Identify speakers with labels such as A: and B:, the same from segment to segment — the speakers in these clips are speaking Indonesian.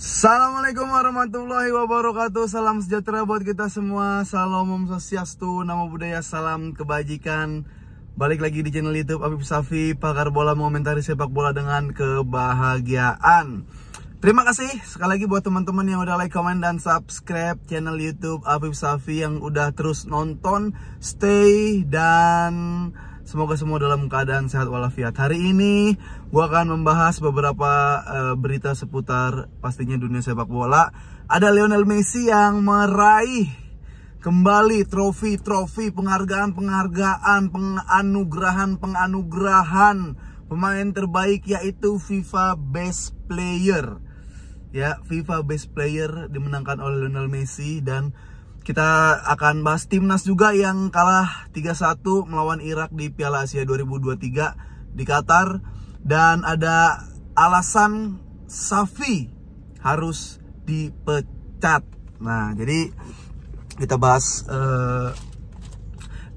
A: Assalamualaikum warahmatullahi wabarakatuh. Salam sejahtera buat kita semua. Salam Om Swastiastu, Namo Buddhaya, salam kebajikan. Balik lagi di channel YouTube Afif Safi, pakar bola mengomentari sepak bola dengan kebahagiaan. Terima kasih sekali lagi buat teman-teman yang udah like, comment, dan subscribe channel YouTube Afif Safi, yang udah terus nonton, stay, dan semoga semua dalam keadaan sehat walafiat. Hari ini gue akan membahas beberapa berita seputar pastinya dunia sepak bola. Ada Lionel Messi yang meraih kembali trofi-trofi, penghargaan, penganugerahan pemain terbaik, yaitu FIFA Best Player. Ya, FIFA Best Player dimenangkan oleh Lionel Messi. Dan kita akan bahas timnas juga yang kalah 3-1 melawan Irak di Piala Asia 2023 di Qatar. Dan ada alasan Safi harus dipecat. Nah, jadi kita bahas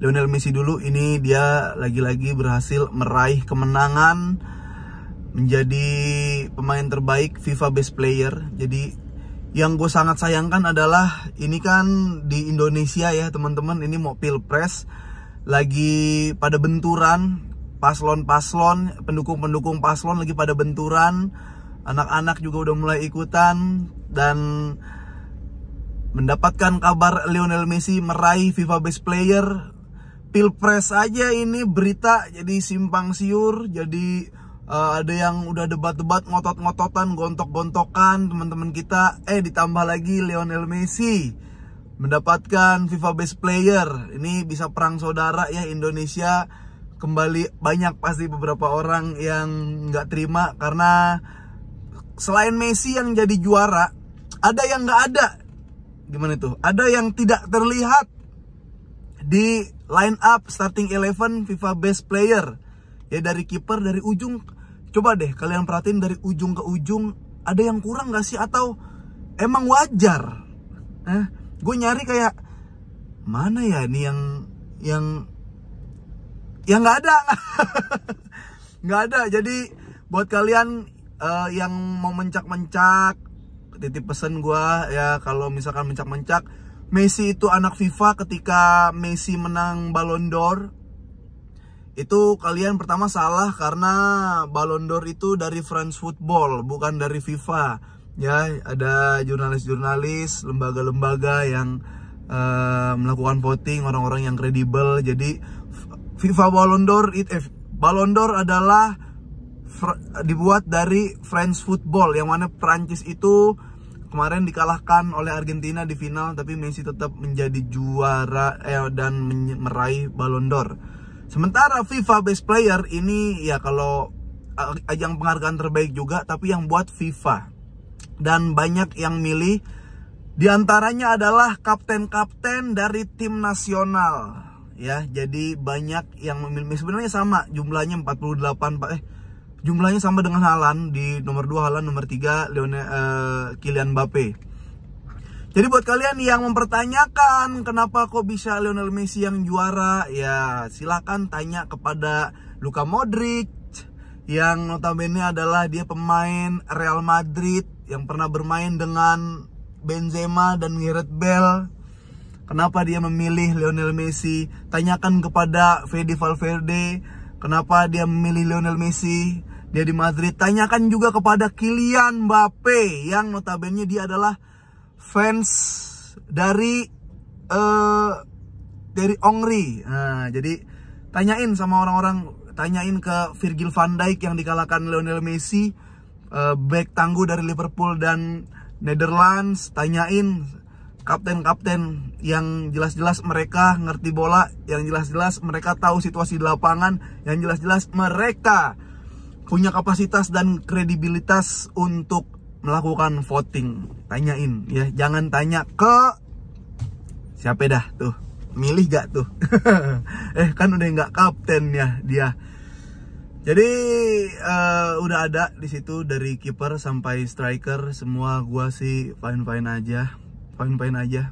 A: Lionel Messi dulu. Ini dia lagi-lagi berhasil meraih kemenangan menjadi pemain terbaik FIFA Best Player. Jadi yang gue sangat sayangkan adalah ini kan di Indonesia ya teman-teman, ini mau pilpres, lagi pada benturan, paslon-paslon, pendukung-pendukung paslon lagi pada benturan, anak-anak juga udah mulai ikutan. Dan mendapatkan kabar Lionel Messi meraih FIFA Best Player, pilpres aja ini berita jadi simpang siur. Jadi ada yang udah debat-debat, ngotot-ngototan, gontok-gontokan teman-teman kita. Ditambah lagi Lionel Messi mendapatkan FIFA Best Player. Ini bisa perang saudara ya, Indonesia kembali. Banyak pasti beberapa orang yang nggak terima karena selain Messi yang jadi juara, ada yang nggak ada. Gimana tuh? Ada yang tidak terlihat di line up starting 11 FIFA Best Player. Ya, dari kiper, dari ujung. Coba deh kalian perhatiin dari ujung ke ujung, ada yang kurang gak sih? Atau emang wajar? Gue nyari kayak mana ya nih yang nggak ada. Nggak ada. Jadi buat kalian yang mau mencak-mencak, titip pesan gue ya, kalau misalkan mencak-mencak Messi itu anak FIFA ketika Messi menang Ballon d'Or, itu kalian pertama salah, karena Ballon d'Or itu dari France Football, bukan dari FIFA. Ya, ada jurnalis-jurnalis, lembaga-lembaga yang melakukan voting, orang-orang yang kredibel. Jadi FIFA Ballon d'Or adalah dibuat dari France Football, yang mana Prancis itu kemarin dikalahkan oleh Argentina di final, tapi Messi tetap menjadi juara dan meraih Ballon d'Or. Sementara FIFA Best Player ini ya kalau ajang penghargaan terbaik juga, tapi yang buat FIFA. Dan banyak yang milih, diantaranya adalah kapten-kapten dari tim nasional. Ya, jadi banyak yang memilih. Sebenarnya sama jumlahnya 48, jumlahnya sama dengan Haaland, di nomor 2 Haaland, nomor 3 Kylian Mbappe. Jadi buat kalian yang mempertanyakan kenapa kok bisa Lionel Messi yang juara, ya silahkan tanya kepada Luka Modric, yang notabene adalah dia pemain Real Madrid yang pernah bermain dengan Benzema dan Gareth Bale. Kenapa dia memilih Lionel Messi? Tanyakan kepada Fede Valverde, kenapa dia memilih Lionel Messi, dia di Madrid. Tanyakan juga kepada Kylian Mbappe, yang notabene dia adalah fans dari Ongri. Nah, jadi tanyain sama orang-orang, tanyain ke Virgil van Dijk yang dikalahkan Lionel Messi, back tangguh dari Liverpool dan Netherlands. Tanyain kapten-kapten yang jelas-jelas mereka ngerti bola, yang jelas-jelas mereka tahu situasi di lapangan, yang jelas-jelas mereka punya kapasitas dan kredibilitas untuk melakukan voting. Tanyain ya, jangan tanya ke siapa dah tuh, milih gak tuh. Kan udah nggak kapten ya dia. Jadi udah ada di situ dari kiper sampai striker, semua gua sih fine fine aja.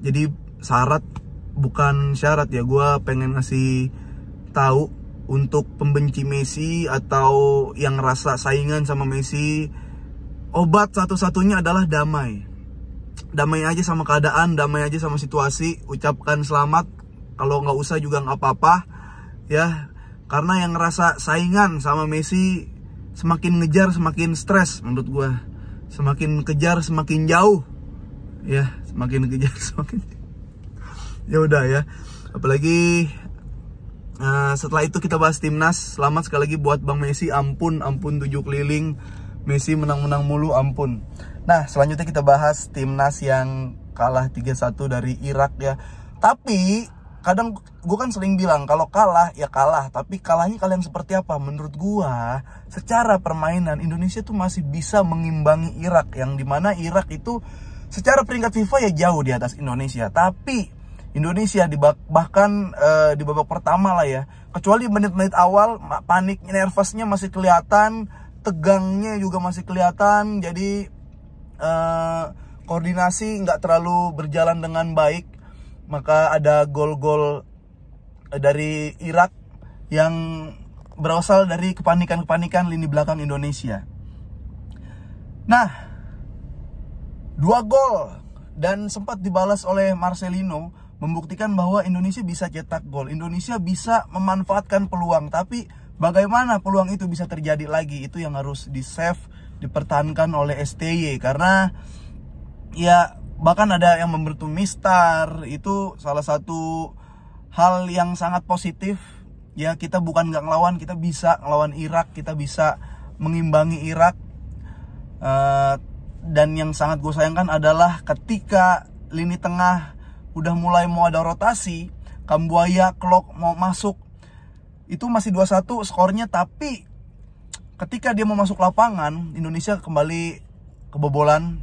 A: Jadi bukan syarat ya, gua pengen ngasih tahu untuk pembenci Messi atau yang rasa saingan sama Messi, obat satu-satunya adalah damai. Damai aja sama keadaan, damai aja sama situasi. Ucapkan selamat, kalau nggak usah juga nggak apa-apa ya. Karena yang ngerasa saingan sama Messi semakin ngejar semakin stres menurut gue. Semakin kejar semakin jauh ya, semakin kejar semakin ya udah ya. Apalagi setelah itu kita bahas timnas. Selamat sekali lagi buat Bang Messi. Ampun 7 keliling Messi menang-menang mulu, ampun. Nah, selanjutnya kita bahas timnas yang kalah 3-1 dari Irak ya. Tapi kadang gue kan sering bilang kalau kalah ya kalah, tapi kalahnya kalian seperti apa? Menurut gue secara permainan Indonesia tuh masih bisa mengimbangi Irak, yang dimana Irak itu secara peringkat FIFA ya jauh di atas Indonesia. Tapi Indonesia bahkan di babak pertama lah ya, kecuali menit-menit awal panik, nervousnya masih kelihatan, tegangnya juga masih kelihatan. Jadi koordinasi nggak terlalu berjalan dengan baik. Maka ada gol-gol dari Irak yang berasal dari kepanikan-kepanikan lini belakang Indonesia. Nah, 2 gol dan sempat dibalas oleh Marcelino membuktikan bahwa Indonesia bisa cetak gol. Indonesia bisa memanfaatkan peluang, tapi bagaimana peluang itu bisa terjadi lagi, itu yang harus di-save, dipertahankan oleh STY. Karena ya bahkan ada yang membentuk mistar, itu salah satu hal yang sangat positif. Ya, kita bukan nggak ngelawan, kita bisa ngelawan Irak, kita bisa mengimbangi Irak. Dan yang sangat gue sayangkan adalah ketika lini tengah udah mulai mau ada rotasi, Kambuaya, Klok mau masuk, itu masih 2-1 skornya. Tapi ketika dia mau masuk lapangan, Indonesia kembali kebobolan.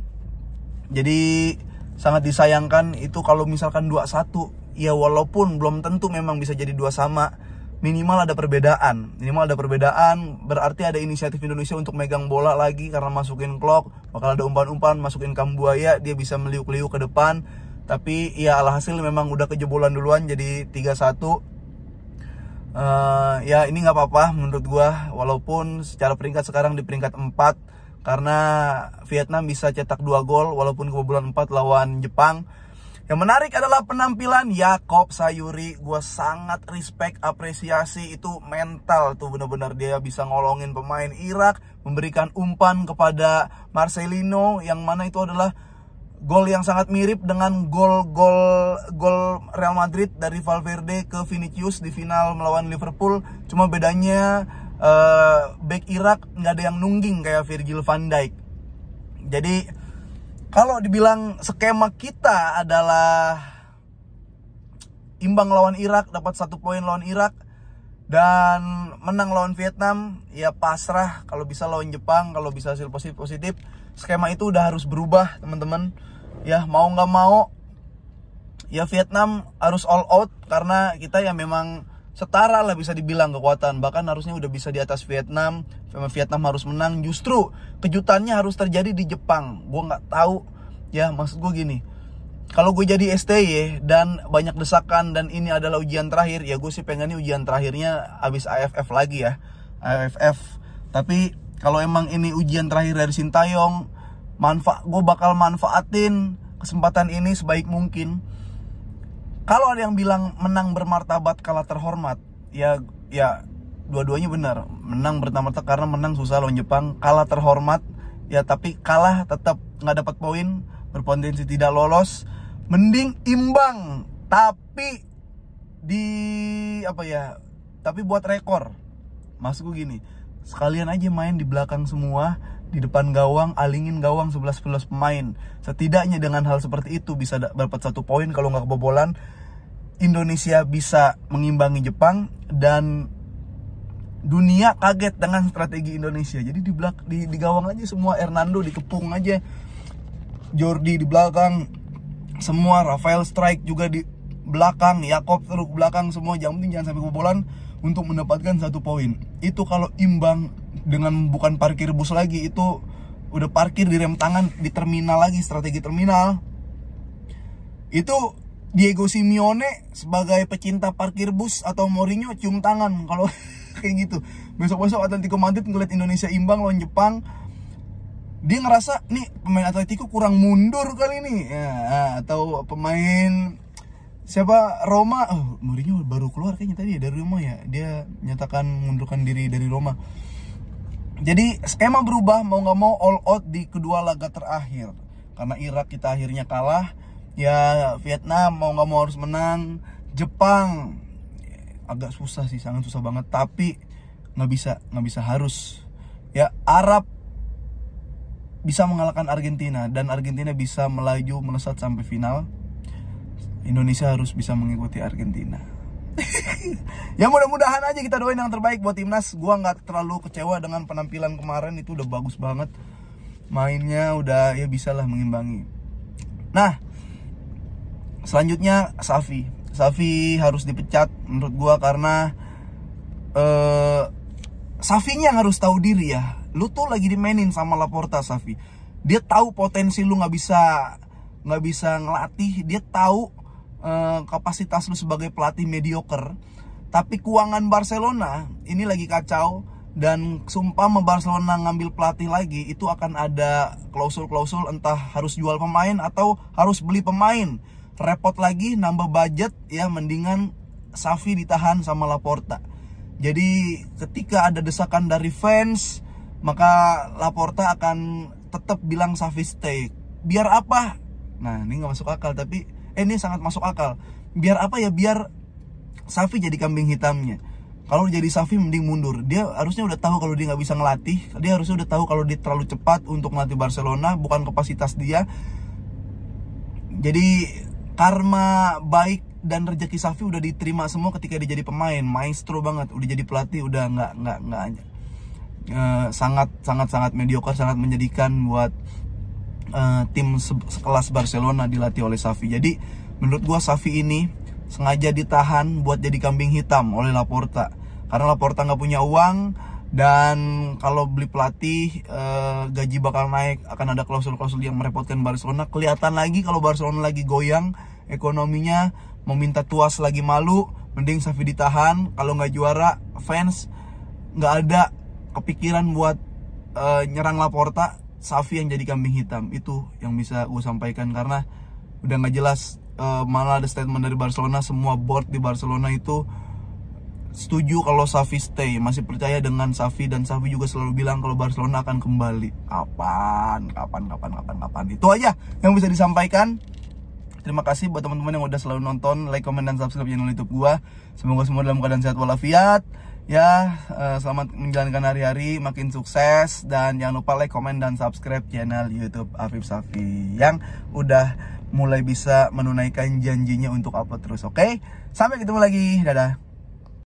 A: Jadi sangat disayangkan itu kalau misalkan 2-1. Ya walaupun belum tentu memang bisa jadi 2 sama, minimal ada perbedaan. Minimal ada perbedaan, berarti ada inisiatif Indonesia untuk megang bola lagi. Karena masukin Klok, bakal ada umpan-umpan, masukin Kambuaya, dia bisa meliuk-liuk ke depan. Tapi ya alhasil memang udah kejebolan duluan, jadi 3-1. Ya ini nggak apa-apa menurut gua, walaupun secara peringkat sekarang di peringkat 4, karena Vietnam bisa cetak 2 gol walaupun kebobolan 4 lawan Jepang. Yang menarik adalah penampilan Yakob Sayuri. Gua sangat respect, apresiasi, itu mental tuh, benar-benar dia bisa ngolongin pemain Irak, memberikan umpan kepada Marcelino, yang mana itu adalah gol yang sangat mirip dengan gol Real Madrid dari Valverde ke Vinicius di final melawan Liverpool. Cuma bedanya back Irak nggak ada yang nungging kayak Virgil van Dijk. Jadi kalau dibilang skema kita adalah imbang lawan Irak, dapat 1 poin lawan Irak, dan menang lawan Vietnam, ya pasrah. Kalau bisa lawan Jepang, kalau bisa hasil positif. Skema itu udah harus berubah teman-teman. Ya mau nggak mau, ya Vietnam harus all out, karena kita ya memang setara lah bisa dibilang kekuatan. Bahkan harusnya udah bisa di atas Vietnam. Vietnam harus menang. Justru kejutannya harus terjadi di Jepang. Gue nggak tahu ya, maksud gue gini, kalau gue jadi STY dan banyak desakan dan ini adalah ujian terakhir, ya gue sih pengennya ujian terakhirnya abis AFF lagi ya, AFF. Tapi kalau emang ini ujian terakhir dari Sintayong, gue bakal manfaatin kesempatan ini sebaik mungkin. Kalau ada yang bilang menang bermartabat kalah terhormat, ya dua-duanya benar. Menang bermartabat karena menang susah lawan Jepang, kalah terhormat ya, tapi kalah tetap nggak dapat poin, berpotensi tidak lolos. Mending imbang tapi tapi buat rekor. Maksud gue gini, sekalian aja main di belakang semua, di depan gawang, alingin gawang 11 pemain. Setidaknya dengan hal seperti itu bisa dapat 1 poin. Kalau nggak kebobolan, Indonesia bisa mengimbangi Jepang, dan dunia kaget dengan strategi Indonesia. Jadi di gawang aja semua, Hernando dikepung aja, Jordi di belakang semua, Rafael Strike juga di belakang, Yakob terus belakang semua. Yang penting jangan sampai kebobolan untuk mendapatkan 1 poin. Itu kalau imbang dengan bukan parkir bus lagi, itu udah parkir di rem tangan di terminal lagi, strategi terminal. Itu Diego Simeone sebagai pecinta parkir bus atau Mourinho cium tangan kalau kayak gitu. Besok-besok Atletico Madrid ngeliat Indonesia imbang lawan Jepang, dia ngerasa nih pemain Atletico kurang mundur kali nih ya, atau pemain siapa Roma, Mourinho baru keluar kayaknya tadi dari Roma ya, dia nyatakan mengundurkan diri dari Roma. Jadi skema berubah mau nggak mau, all out di kedua laga terakhir. Karena Irak kita akhirnya kalah, ya Vietnam mau nggak mau harus menang, Jepang agak susah sih, sangat susah banget, tapi nggak bisa harus. Ya Arab bisa mengalahkan Argentina dan Argentina bisa melaju melesat sampai final. Indonesia harus bisa mengikuti Argentina. Ya mudah-mudahan aja, kita doain yang terbaik buat timnas. Gua nggak terlalu kecewa dengan penampilan kemarin, itu udah bagus banget. Mainnya udah ya bisa lah mengimbangi. Nah, selanjutnya Xavi harus dipecat menurut gua, karena Xavinya yang harus tahu diri ya. Lu tuh lagi dimainin sama Laporta, Xavi. Dia tahu potensi lu nggak bisa ngelatih. Dia tahu kapasitas lu sebagai pelatih mediocre. Tapi keuangan Barcelona ini lagi kacau. Dan sumpah Barcelona ngambil pelatih lagi, itu akan ada klausul-klausul entah harus jual pemain atau harus beli pemain. Repot lagi, nambah budget, ya mendingan Xavi ditahan sama Laporta. Jadi ketika ada desakan dari fans, maka Laporta akan tetap bilang Xavi stay. Biar apa? Nah ini gak masuk akal, tapi ini sangat masuk akal. Biar apa ya? Biar Xavi jadi kambing hitamnya. Kalau jadi Xavi mending mundur. Dia harusnya udah tahu kalau dia nggak bisa ngelatih. Dia harusnya udah tahu kalau dia terlalu cepat untuk melatih Barcelona, bukan kapasitas dia. Jadi karma baik dan rezeki Xavi udah diterima semua ketika dia jadi pemain. Maestro banget. Udah jadi pelatih udah nggak sangat mediocre, sangat menjadikan buat tim sekelas Barcelona dilatih oleh Xavi. Jadi menurut gua Xavi ini sengaja ditahan buat jadi kambing hitam oleh Laporta, karena Laporta nggak punya uang, dan kalau beli pelatih gaji bakal naik, akan ada klausul-klausul yang merepotkan Barcelona. Kelihatan lagi kalau Barcelona lagi goyang ekonominya, meminta tuas lagi malu, mending Xavi ditahan. Kalau nggak juara, fans nggak ada kepikiran buat nyerang Laporta. Xavi yang jadi kambing hitam, itu yang bisa gue sampaikan, karena udah nggak jelas. Malah ada statement dari Barcelona, semua board di Barcelona itu setuju kalau Xavi stay, masih percaya dengan Xavi, dan Xavi juga selalu bilang kalau Barcelona akan kembali. Kapan. Itu aja yang bisa disampaikan. Terima kasih buat teman-teman yang udah selalu nonton, like, comment, dan subscribe channel YouTube gua. Semoga semua dalam keadaan sehat walafiat. Ya, selamat menjalankan hari-hari, makin sukses, dan jangan lupa like, comment, dan subscribe channel YouTube Afif Safi yang udah mulai bisa menunaikan janjinya untuk upload terus. Oke? Sampai ketemu lagi. Dadah.